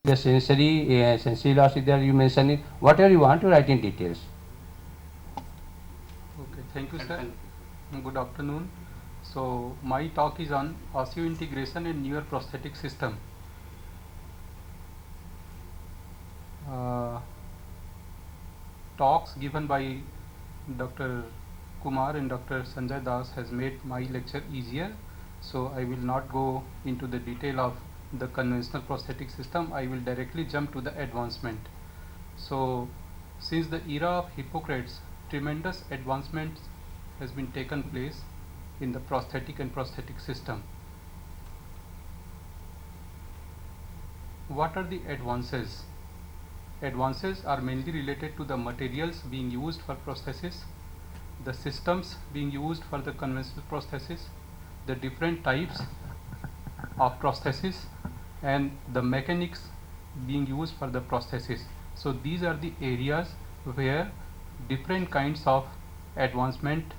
the sensory loss is there, you mention it, whatever you want to write in details. Okay, thank you, sir. Good afternoon. So my talk is on osseointegration in neuroprosthetic system. Uh, Talks given by Dr. Kumar and Dr. Sanjay Das has made my lecture easier. So I will not go into the detail of the conventional prosthetic system. I will directly jump to the advancement. So since the era of Hippocrates, tremendous advancements has been taken place in the prosthetic and prosthetic system. What are the advances? Advances are mainly related to the materials being used for prosthesis, the systems being used for the conventional prosthesis, the different types of prosthesis, and the mechanics being used for the prosthesis. So these are the areas where different kinds of advancement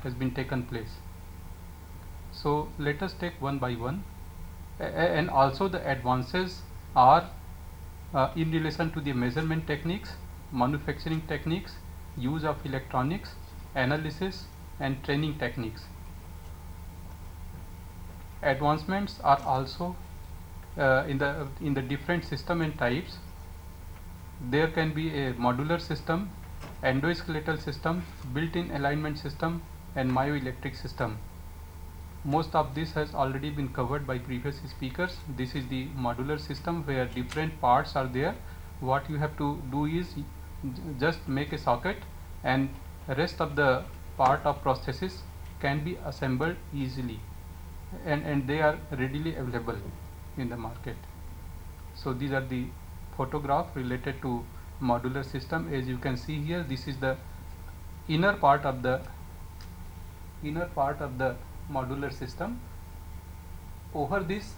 has been taken place. So let us take one by one. And also the advances are in relation to the measurement techniques, manufacturing techniques, use of electronics, analysis and training techniques. Advancements are also in the different system and types. There can be a modular system, endoskeletal system, built-in alignment system and myoelectric system. Most of this has already been covered by previous speakers. This is the modular system where different parts are there. What you have to do is just make a socket and rest of the part of prosthesis can be assembled easily, and they are readily available in the market. So these are the photograph related to modular system. As you can see here, this is the inner part of the modular system. Over this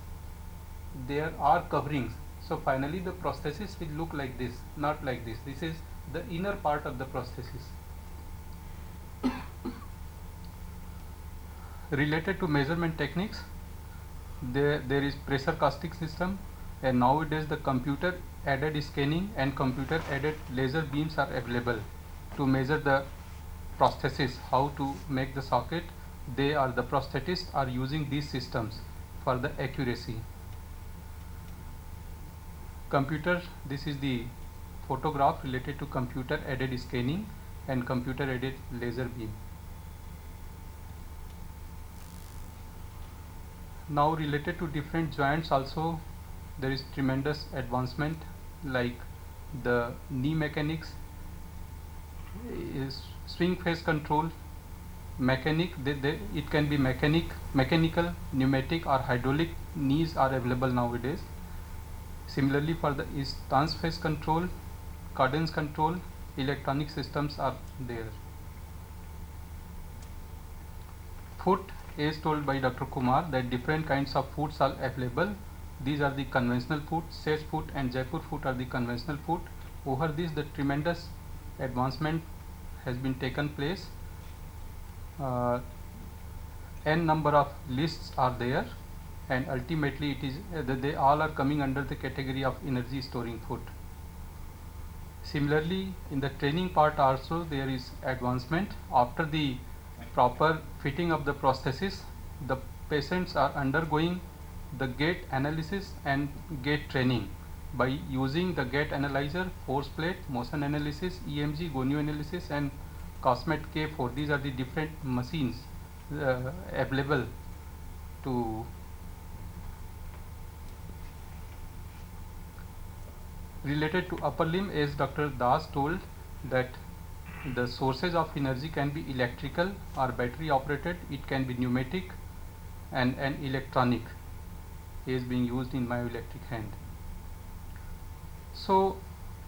there are coverings, so finally the prosthesis will look like this, not like this. This is the inner part of the prosthesis. Related to measurement techniques, there is pressure casting system, and nowadays the computer aided scanning and computer aided laser beams are available to measure the prosthesis, how to make the socket. The prosthetists are using these systems for the accuracy. Computer, this is the photograph related to computer aided scanning and computer aided laser beam. Now related to different joints also, there is tremendous advancement, like the knee mechanics, is swing phase control, it can be mechanical, pneumatic or hydraulic knees are available nowadays. Similarly for the stance phase control, cadence control, electronic systems are there. Foot, as told by Dr. Kumar, that different kinds of foots are available. These are the conventional foot, Sage foot and Jaipur foot are the conventional foot. Over this the tremendous advancement has been taken place. N number of lists are there, and ultimately it is they all are coming under the category of energy storing foot. Similarly, in the training part also there is advancement. After the proper fitting of the prosthesis, the patients are undergoing the gait analysis and gait training by using the gait analyzer, force plate, motion analysis, EMG, gonio analysis and Cosmet K4. These are the different machines available to related to upper limb. As Dr. Das told, that the sources of energy can be electrical or battery operated, it can be pneumatic and electronic is being used in myoelectric hand. So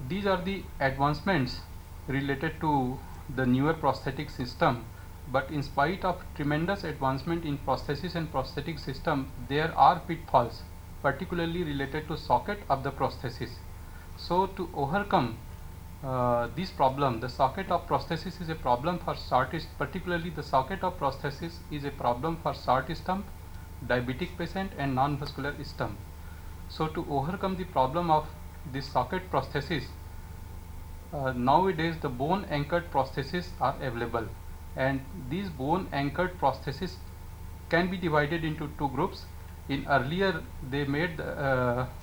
these are the advancements related to the newer prosthetic system, but in spite of tremendous advancement in prosthesis and prosthetic system, there are pitfalls, particularly related to socket of the prosthesis. So to overcome this problem, the socket of prosthesis is a problem for short, particularly the socket of prosthesis is a problem for short stump, diabetic patient and non-vascular stump. So to overcome the problem of this socket prosthesis, nowadays the bone anchored prostheses are available, and these bone anchored prostheses can be divided into two groups. In earlier they made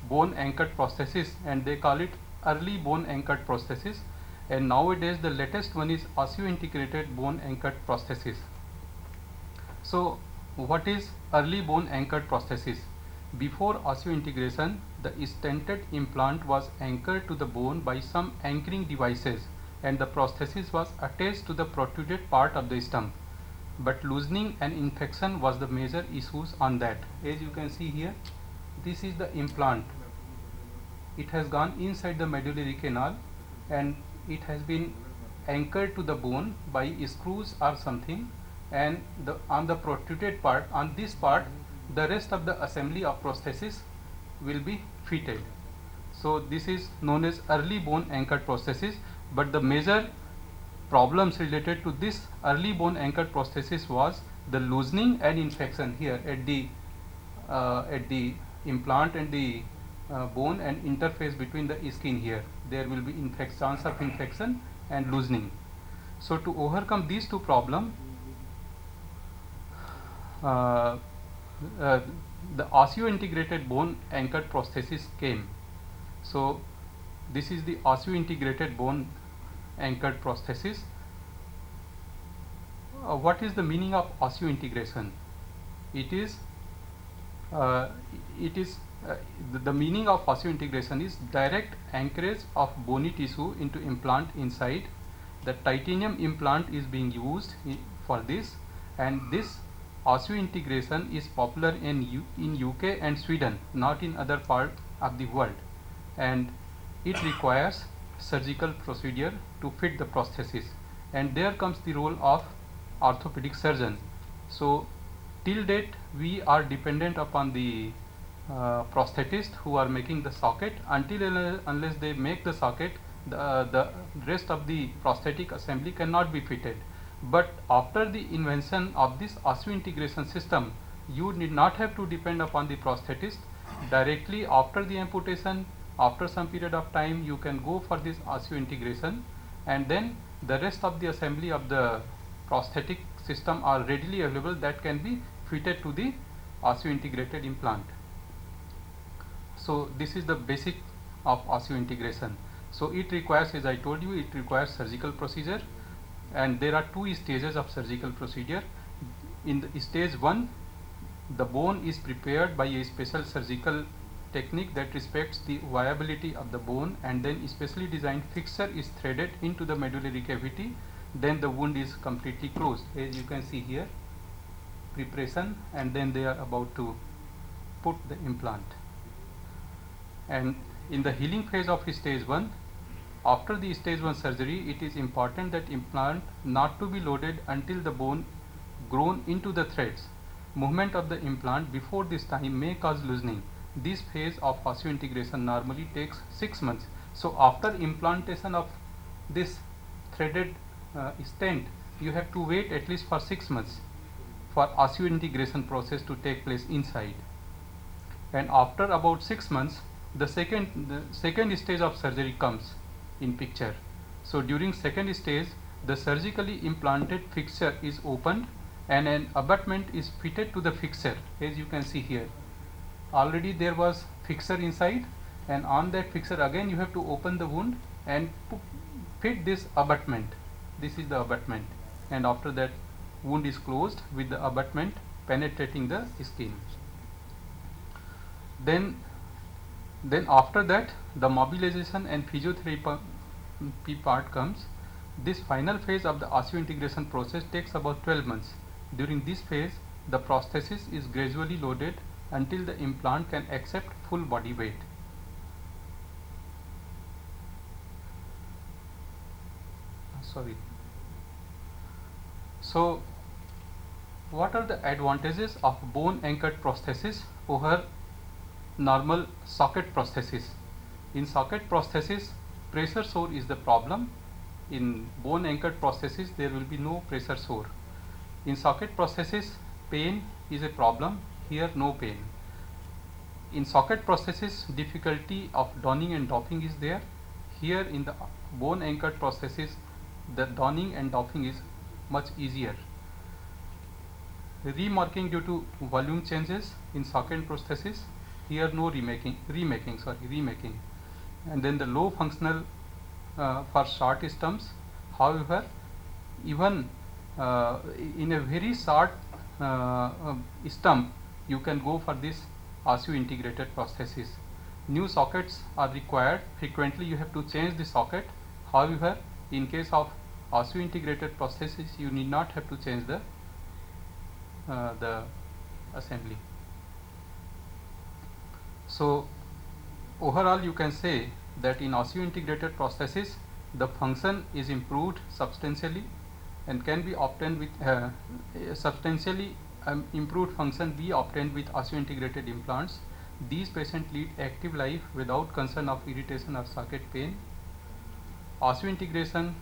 bone anchored prosthesis and they call it early bone anchored prosthesis, and nowadays the latest one is osseointegrated bone anchored prosthesis. So what is early bone anchored prosthesis? Before osseointegration, the stented implant was anchored to the bone by some anchoring devices and the prosthesis was attached to the protruded part of the stump. But loosening and infection was the major issues on that. As you can see here, this is the implant. It has gone inside the medullary canal and it has been anchored to the bone by screws or something, and on the protruded part, on this part, the rest of the assembly of prosthesis will be fitted. So this is known as early bone anchored prosthesis, but the major problems related to this early bone anchored prosthesis was the loosening and infection here at the implant and the bone and interface between the skin. Here there will be chance of infection and loosening. So to overcome these two problems, the osseointegrated bone anchored prosthesis came. So this is the osseointegrated bone anchored prosthesis. What is the meaning of osseointegration? The meaning of osseointegration is direct anchorage of bony tissue into implant inside. The titanium implant is being used for this, and this osseointegration is popular in UK and Sweden, not in other part of the world, and it requires surgical procedure to fit the prosthesis, and there comes the role of orthopedic surgeon. So till date we are dependent upon the prosthetist who are making the socket. Until unless they make the socket, the rest of the prosthetic assembly cannot be fitted. But after the invention of this osseointegration system, you need not have to depend upon the prosthetist. Directly after the amputation, after some period of time, you can go for this osseointegration, and then the rest of the assembly of the prosthetic system are readily available that can be fitted to the osseointegrated implant. So this is the basic of osseointegration. So it requires, as I told you, it requires surgical procedure, and there are two stages of surgical procedure. In the stage 1, the bone is prepared by a special surgical technique that respects the viability of the bone, and then a specially designed fixture is threaded into the medullary cavity. Then the wound is completely closed. As you can see here, preparation, and then they are about to put the implant. And in the healing phase of stage 1, after the stage 1 surgery, it is important that implant not to be loaded until the bone grown into the threads. Movement of the implant before this time may cause loosening. This phase of osseointegration normally takes 6 months. So after implantation of this threaded stent, you have to wait at least for 6 months for osseointegration process to take place inside. And after about 6 months, the second stage of surgery comes in picture. So during second stage, the surgically implanted fixture is opened and an abutment is fitted to the fixture. As you can see here, already there was fixture inside, and on that fixture again you have to open the wound and fit this abutment. This is the abutment, and after that wound is closed with the abutment penetrating the skin. Then after that, the mobilization and physiotherapy part comes. This final phase of the osseointegration process takes about 12 months. During this phase, the prosthesis is gradually loaded until the implant can accept full body weight. So what are the advantages of bone anchored prosthesis over normal socket prosthesis? In socket prosthesis, pressure sore is the problem. In bone anchored prosthesis, there will be no pressure sore. In socket prosthesis, pain is a problem. Here, no pain. In socket prosthesis, difficulty of donning and doffing is there. Here in the bone anchored prosthesis, the donning and doffing is much easier. Remarking due to volume changes in socket prosthesis, here no remaking, and then the low functional for short stumps. However, even in a very short stump, you can go for this osseointegrated prosthesis. New sockets are required. Frequently you have to change the socket. However, in case of osseointegrated prosthesis, you need not have to change the assembly. So overall you can say that in osseointegrated prosthesis, the function is improved substantially and can be obtained with substantially improved function be obtained with osseointegrated implants. These patients lead active life without concern of irritation or socket pain. Osseointegration,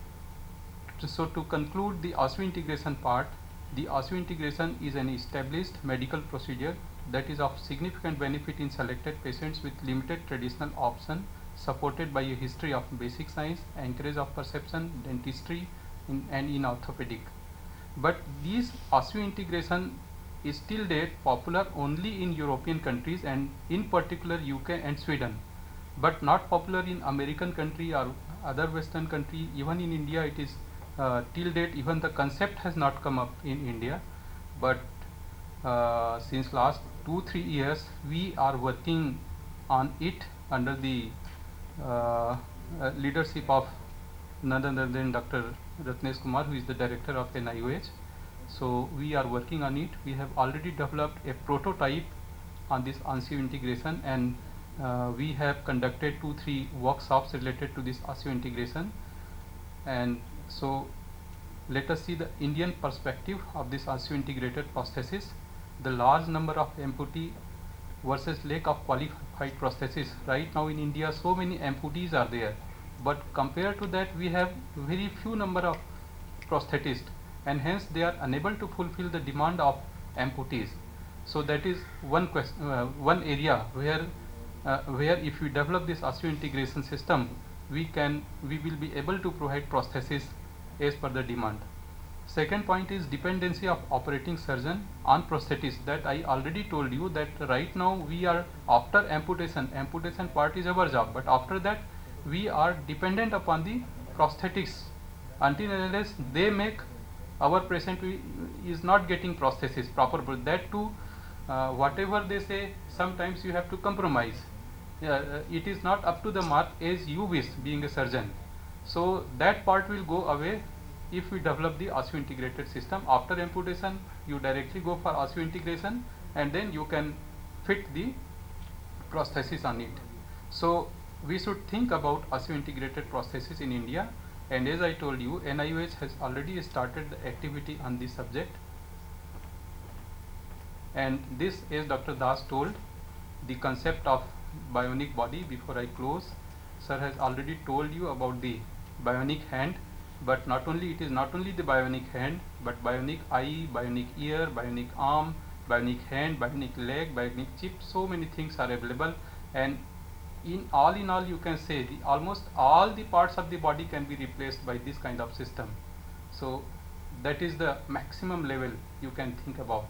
so to conclude the osseointegration part, the osseointegration is an established medical procedure that is of significant benefit in selected patients with limited traditional option, supported by a history of basic science, anchorage of perception, dentistry, and in orthopedic. But these osseointegration is till date popular only in European countries and in particular UK and Sweden, but not popular in American country or other Western country. Even in India it is till date, even the concept has not come up in India, but since last 2-3 years we are working on it under the leadership of none other than Dr. Ratnesh Kumar, who is the director of NIOH. So we are working on it. We have already developed a prototype on this osseointegration, and we have conducted 2-3 workshops related to this osseointegration. And so let us see the Indian perspective of this osseointegrated prosthesis. The large number of amputee versus lack of qualified prosthesis. Right now in India so many amputees are there, but compared to that we have very few number of prosthetists, and hence they are unable to fulfill the demand of amputees. So that is one question, one area where if we develop this osseointegration system, we will be able to provide prosthesis as per the demand. Second point is dependency of operating surgeon on prosthetics. That I already told you that right now we are after amputation part is our job, but after that we are dependent upon the prosthetics until and unless they make our patient is not getting prosthesis proper, but that too whatever they say, sometimes you have to compromise. It is not up to the mark as you wish, being a surgeon. So that part will go away if we develop the osseointegrated system. After amputation you directly go for osseointegration, and then you can fit the prosthesis on it. So we should think about osseointegrated prosthesis in India, and as I told you, NIOH has already started the activity on this subject. And this, as Dr. Das told, the concept of bionic body. Before I close, sir has already told you about the bionic hand, but not only it is not only the bionic hand, but bionic eye, bionic ear, bionic arm, bionic hand, bionic leg, bionic chip. So many things are available, and in all you can say almost all the parts of the body can be replaced by this kind of system. So that is the maximum level you can think about.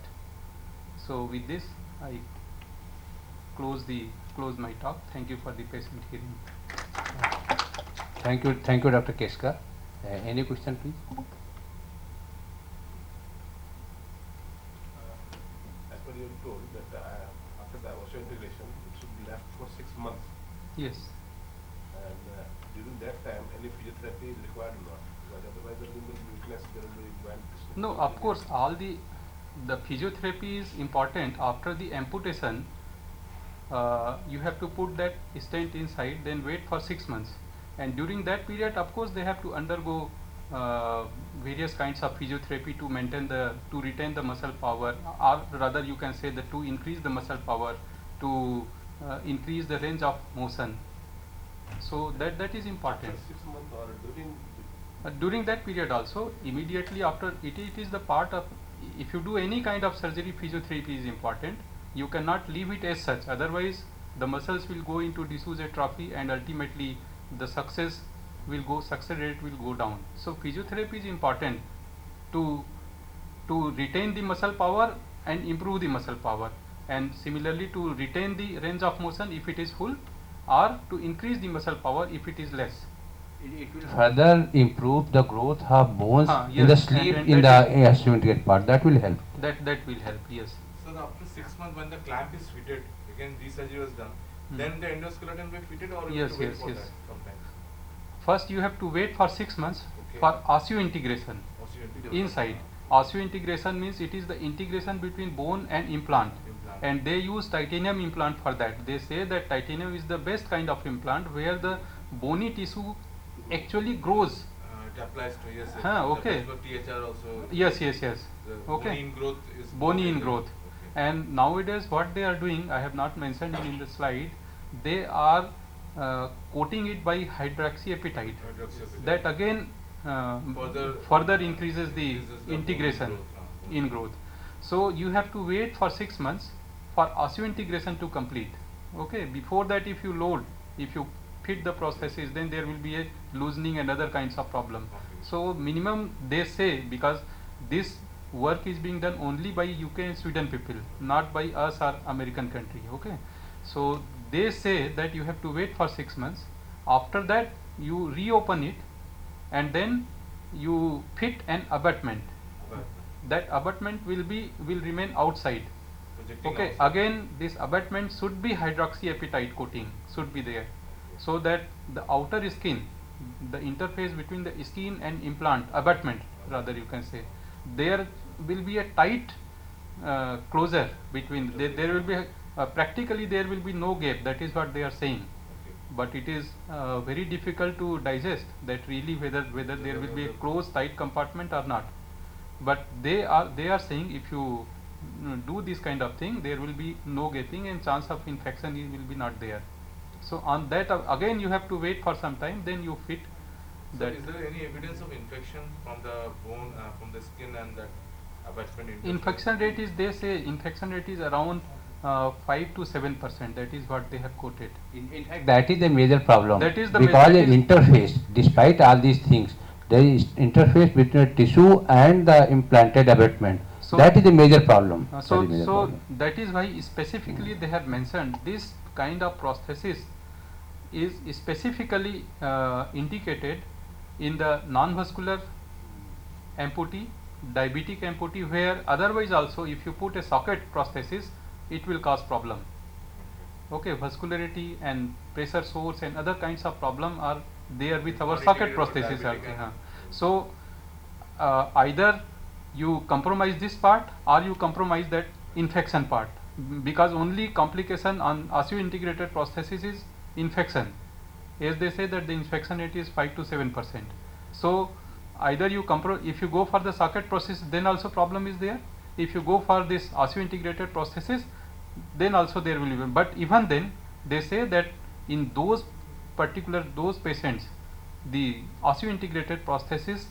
So with this I close my talk. Thank you for the patient hearing. Thank you, Dr. Keskar. Any question, please? As per you told that after the osseointegration, it should be left for 6 months. Yes. And during that time, any physiotherapy is required or not? Because otherwise, the limb will be weakness, there will be bad. No, of course, all the physiotherapy is important. After the amputation, you have to put that stent inside, then wait for 6 months. And during that period, of course, they have to undergo various kinds of physiotherapy to retain the muscle power, or rather you can say that to increase the muscle power, to increase the range of motion. So that is important. After 6 months or During that period also, immediately after, it is the part of, if you do any kind of surgery, physiotherapy is important. You cannot leave it as such, otherwise the muscles will go into disuse atrophy and ultimately the success rate will go down. So physiotherapy is important to retain the muscle power and improve the muscle power, and similarly to retain the range of motion if it is full, or to increase the muscle power if it is less. It will further improve the growth of bones in the Yes, sleeve, and in the that asymmetric part. That will help. That will help, yes. So after 6 months, when the clamp is fitted, again resurgery was done, then the endoskeleton will be fitted, or you Yes, have to wait yes, for yes. that sometimes? First you have to wait for 6 months Okay. for osseointegration Osseointegration. inside. Osseointegration means it is the integration between bone and implant, Implant. and they use titanium implant for that. They say that titanium is the best kind of implant where the bony tissue actually grows. It applies to, yes, yes. Huh, It okay. applies for THR also. Yes. The Okay. bony ingrowth is Bony more ingrowth. Okay. And nowadays what they are doing, I have not mentioned it in the slide, they are coating it by hydroxyapatite. Hydroxyapatite. That again further increases the increases the integration bone in growth. So you have to wait for 6 months for osseointegration to complete. Okay, before that if you load, if you fit the prosthesis, then there will be a loosening and other kinds of problem. So minimum they say, because this work is being done only by UK and Sweden people, not by us or American country. Okay, so they say that you have to wait for 6 months. After that you reopen it, and then you fit an abutment. That abutment will remain outside. Projecting Okay, outside. again this abutment should be hydroxyapatite coating, should be there, so that the outer skin, the interface between the skin and implant, abutment rather you can say, there will be a tight closure between, there will be practically there will be no gap. That is what they are saying. But it is very difficult to digest that really whether there will be a closed tight compartment or not. But they are saying if you do this kind of thing, there will be no gaping and chance of infection will be not there. So on that again you have to wait for some time, then you fit So that. is there any evidence of infection from the bone, from the skin and that abutment interface? Infection rate is, they say infection rate is around 5 to 7%. That is what they have quoted. In fact, that is the major problem. That is the because that the is- interface, despite all these things, there is interface between the tissue and the implanted abutment. So- that is the major problem. So That is major problem. that is why specifically they have mentioned this kind of prosthesis is specifically indicated in the non-vascular amputee, diabetic amputee, where otherwise also if you put a socket prosthesis, it will cause problem. Okay, vascularity and pressure source and other kinds of problem are there with our Not socket indicated for prosthesis diabetic also. and- So either you compromise this part or you compromise that infection part, because only complication on osseointegrated prosthesis is infection. As they say that the infection rate is 5 to 7%. So either you if you go for the socket prosthesis, then also problem is there. If you go for this osseointegrated prosthesis, then also there will be. But even then, they say that in those patients, the osseointegrated prosthesis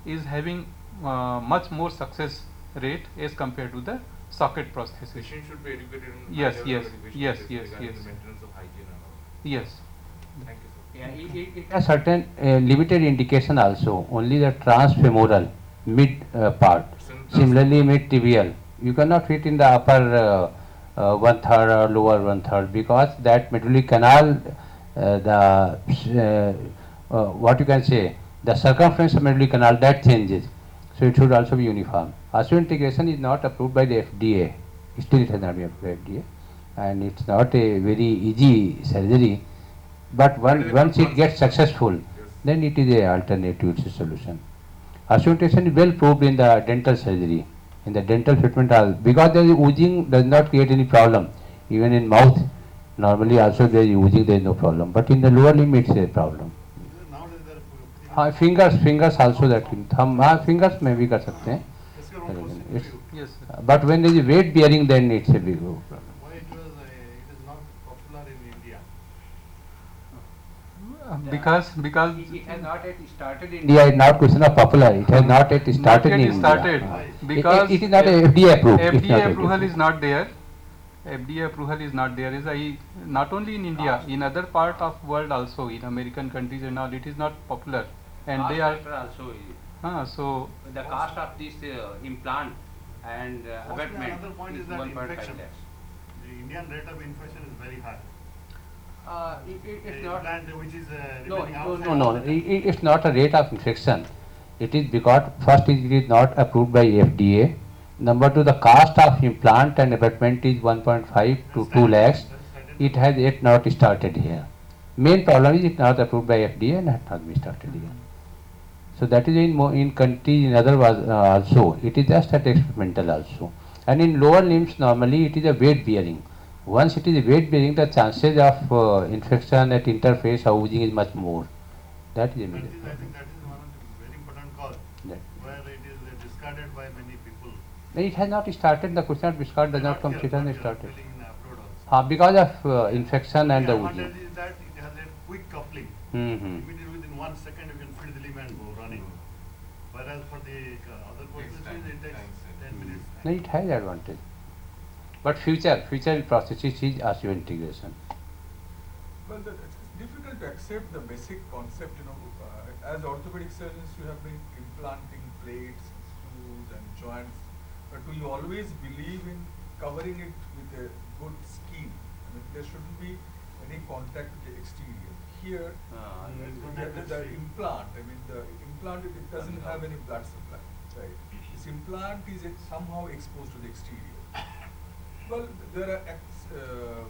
is having much more success rate as compared to the socket prosthesis. Patient should be educated in Yes, high level yes, education yes, basic yes, regarding yes. the maintenance of hygiene and all. Yes. Thank you, sir. Yeah, it has certain limited indication also. Only the transfemoral mid part. Similarly, mid tibial. You cannot fit in the upper 1/3 or lower 1/3 because that medullary canal, what you can say, the circumference of medullary canal that changes. So it should also be uniform. Osseointegration is not approved by the FDA. Still, it has not been approved by FDA, and it's not a very easy surgery. But once it gets successful, then it is a alternative, it's a solution. Osseointegration is well proved in the dental surgery, in the dental treatment, because there is oozing does not create any problem. Even in mouth, normally also there is oozing, there is no problem. But in the lower limb, it's a problem. Nowadays there are Fingers also that thumb, fingers may be कर सकते हैं. That's your own question to It's- you. Yes, sir. But when there is weight bearing, then it's a big problem. Why it is not popular in India? Because It has not yet started in India. It's not question of popular. It has not yet started Not yet in started. India. Because it is not a FDA approved. It's not FDA approval is not there, FDA approval is not there. Not only in India, in other part of world also, in American countries and all, it is not popular, and they are. Also So the cost of this implant and Mostly abutment another point is is that 1.5 infection. lakhs. The Indian rate of infection is very high. It's The not. implant which is No, remaining no, outside no, all no. the time. It's not a rate of infection. It is because first it is not approved by FDA. Number two, the cost of implant and abutment is 1.5 to 2 lakhs. It has yet not started here. Main problem is it not approved by FDA and has not been started here. So that is in countries in other was also. It is just at experimental also. And in lower limbs normally it is a weight bearing. Once it is a weight bearing, the chances of infection at interface housing is much more. That is a major I problem. think that is one of the very important cause That- where it is discarded by many people. It has not started. The question of discard does not come. here, It has not not here, started. actually in abroad also. Because of infection and The the advantage oozing. is that it has a quick coupling. Mm-hmm. Immediately within 1 second you can feed the limb and go running. Whereas for the other processes time, it takes time, 10 minutes. No, it has advantage. But future processes is osseointegration. Well, it's difficult to accept the basic concept, as orthopedic surgeons, you have been implanting plates, screws and joints, but we always believe in covering it with a good skin. I mean, there shouldn't be any contact with the exterior. Here, the implant, the implant, it doesn't have any blood supply, right? This implant is somehow exposed to the exterior. Well, there are,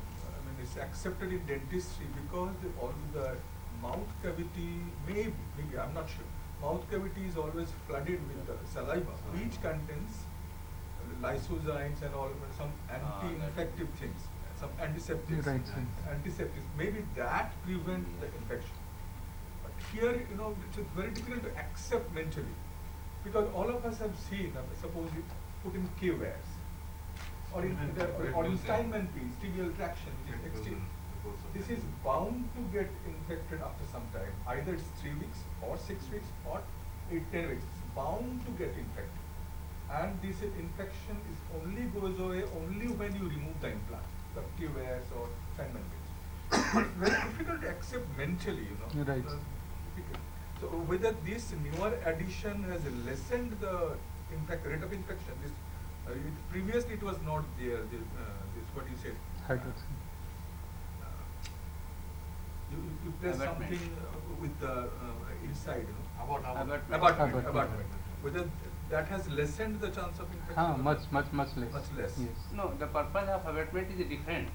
it's accepted in dentistry because all the mouth cavity, maybe, I'm not sure. Mouth cavity is always flooded with saliva, which contains lysozymes and all, some anti-infective things, some antiseptics. Right, sir. Antiseptics, maybe that prevent the infection. But here, it's very difficult to accept mentally. Because all of us have seen, suppose you put in K-wares, or in Steinman piece, tibial traction, which is extreme. This is bound to get infected after some time. Either it's 3 weeks, or 6 weeks, or 10 weeks. It's bound to get infected. And this infection goes away only when you remove the implant, the K-wares or Steinman piece. It's very difficult to accept mentally, Right. Difficult. So whether this newer addition has lessened the rate of infection, previously it was not there. This what you said. hydroxy. You place Abutment. something with the inside, Abutment. abutment. Whether that has lessened the chance of infection? or Much not? less. Much less. Yes. No, the purpose of abutment is different.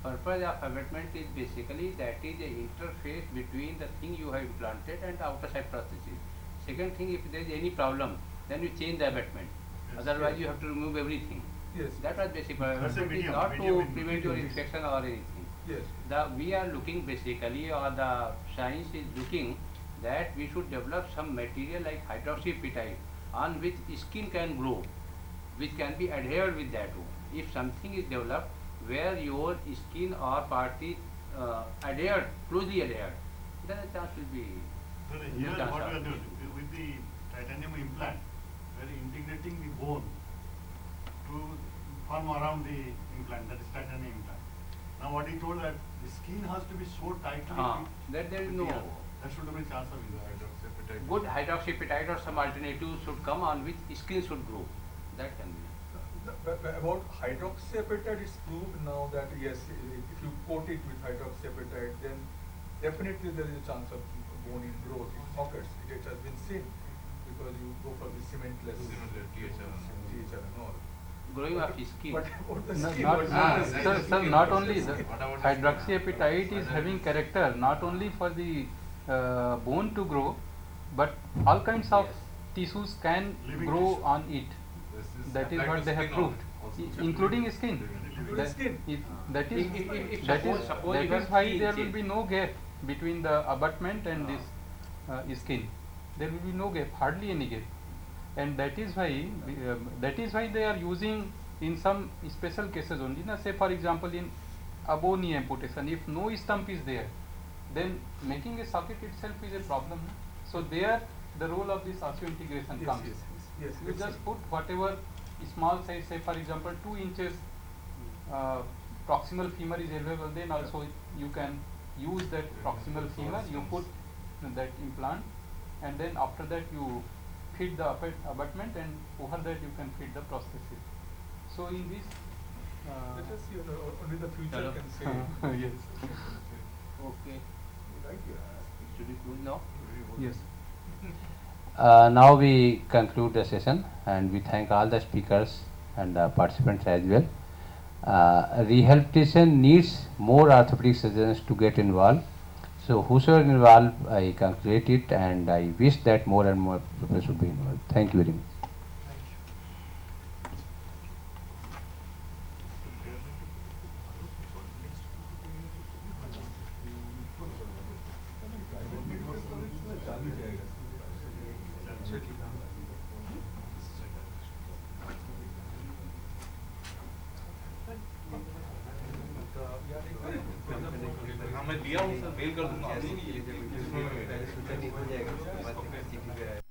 Purpose of abutment is basically that is a interface between the thing you have implanted and the outer side prosthesis. Second thing, if there is any problem, then you change the abutment. Yes, Otherwise, yes. you have to remove everything. Yes. That was basic. That's a Abutment is medium, not medium to in prevent your between. infection or anything. Yes. We are looking basically, or the science is looking that we should develop some material like hydroxyapatite on which skin can grow, which can be adhered with that one. If something is developed where your skin or part is adhered, closely adhered, then the chance will be So good here chance what we are of- doing with the titanium implant, we are integrating the bone to form around the implant, that is titanium implant. Now what he told that the skin has to be so tightly. That there is with no the- There should have been chance of infection. good hydroxyapatite or some alternative should come on which skin should grow. That can be. But about hydroxyapatite, it's proved now that yes, if you coat it with hydroxyapatite, then definitely there is a chance of bone growth. It occurs. It has been seen because you go for the cementless, THR and all. Growing of skin. But about the No, skin, not, what ah, about the sir, skin? not only the What about the hydroxyapatite is having character not only for the bone to grow, but all kinds of Yes. tissues can Living grow tissue. on it. That is what they have proved, including skin. Including That- skin. That is If that suppose- is suppose that you is have why three there will inches. be no gap between the abutment and this skin. There will be no gap, hardly any gap, and that is why they are using in some special cases only. Now, say for example in above knee amputation, if no stump is there, then making a socket itself is a problem. So there the role of this osseointegration Yes, comes. yes. You just put whatever small size, say for example 2 inches proximal femur is available, then also you can use that proximal femur, you put that implant, and then after that you fit the abutment, and over that you can fit the prosthesis. So in this Let us see, only the future Hello. can say. yes. Okay. Right, Should we close now? Yes. Now we conclude the session, and we thank all the speakers and the participants as well. Rehabilitation needs more orthopedic surgeons to get involved. So whosoever involved, I congratulate it, and I wish that more and more people should be involved. Thank you very much. हाँ मैं दिया हूँ sir, mail कर दूंगा पहले सूचना नहीं हो जाएगा, उसके बाद फिर CT पे आएगा।